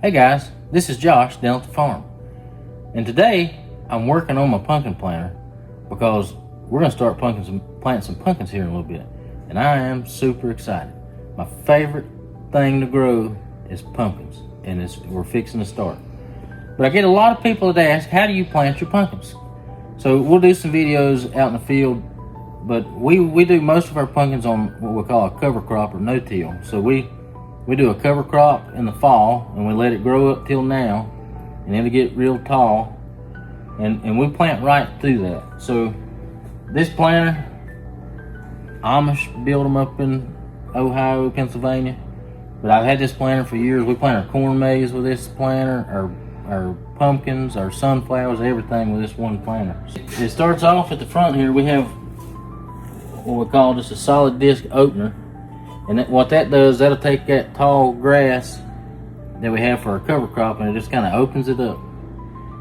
Hey guys, this is Josh down at the farm. And today I'm working on my pumpkin planter because we're gonna start planting some pumpkins here in a little bit. And I am super excited. My favorite thing to grow is pumpkins, and we're fixing to start. But I get a lot of people that ask, how do you plant your pumpkins? So we'll do some videos out in the field, but we do most of our pumpkins on what we call a cover crop or no-till. So we do a cover crop in the fall and we let it grow up till now, and it'll get real tall, and we plant right through that. So this planter, Amish build them up in Ohio, Pennsylvania, but I've had this planter for years. We plant our corn maze with this planter, our pumpkins, our sunflowers, everything with this one planter. It starts off at the front here. We have what we call just a solid disc opener. And what that does, that'll take that tall grass that we have for our cover crop, and it just kind of opens it up.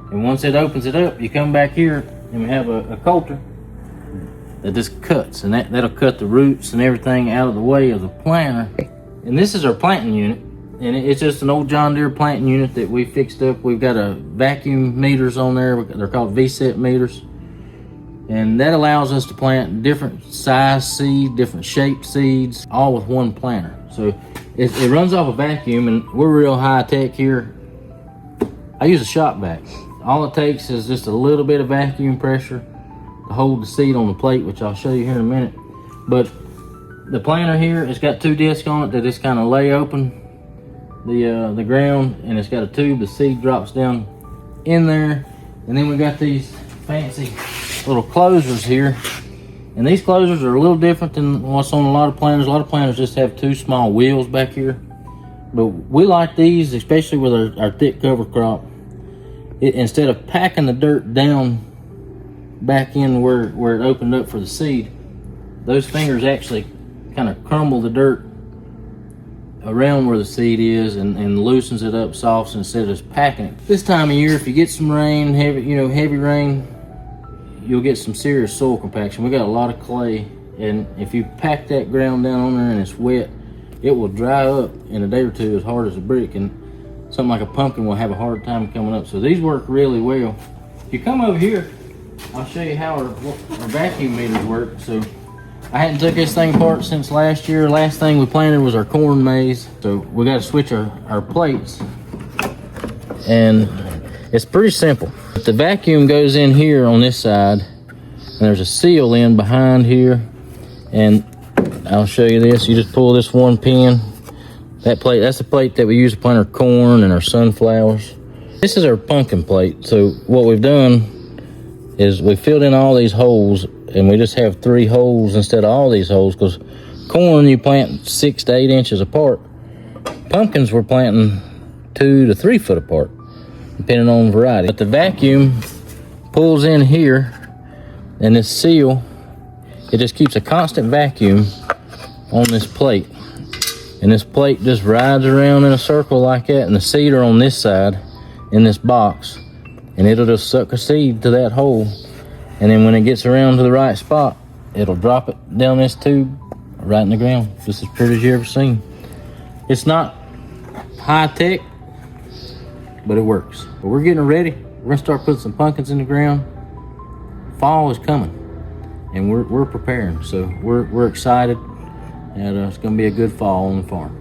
And once it opens it up, you come back here and we have a coulter that just cuts, and that'll cut the roots and everything out of the way of the planter. And this is our planting unit, and it's just an old John Deere planting unit that we fixed up. We've got a vacuum meters on there. They're called VSET meters. And that allows us to plant different size seeds, different shaped seeds, all with one planter. So it runs off a vacuum, and we're real high tech here. I use a shop vac. All it takes is just a little bit of vacuum pressure to hold the seed on the plate, which I'll show you here in a minute. But the planter here, it's got two discs on it that just kind of lay open the ground, and it's got a tube. The seed drops down in there, and then we got these fancy little closers here, and these closers are a little different than what's on a lot of planters. A lot of planters just have two small wheels back here, but we like these, especially with our thick cover crop. Instead of packing the dirt down back in where it opened up for the seed, those fingers actually kind of crumble the dirt around where the seed is and loosens it up, soft, instead of just packing it. This time of year, if you get some rain, heavy rain, you'll get some serious soil compaction. We got a lot of clay, and if you pack that ground down on there and it's wet, it will dry up in a day or two as hard as a brick, and something like a pumpkin will have a hard time coming up. So these work really well. If you come over here, I'll show you how our vacuum meters work. So I hadn't took this thing apart since last year. Last thing we planted was our corn maze. So we got to switch our plates, and it's pretty simple. The vacuum goes in here on this side, and there's a seal in behind here, and I'll show you this. You just pull this one pin. That plate, that's the plate that we use to plant our corn and our sunflowers. This is our pumpkin plate. So what we've done is we filled in all these holes, and we just have 3 holes instead of all these holes, because corn you plant 6 to 8 inches apart. Pumpkins we're planting 2 to 3 foot apart, depending on variety. But the vacuum pulls in here, and this seal, it just keeps a constant vacuum on this plate. And this plate just rides around in a circle like that, and the seed are on this side in this box, and it'll just suck a seed to that hole. And then when it gets around to the right spot, it'll drop it down this tube right in the ground. Just as pretty as you ever seen. It's not high tech, but it works. But we're getting ready. We're gonna start putting some pumpkins in the ground. Fall is coming, and we're preparing. So we're excited, and it's gonna be a good fall on the farm.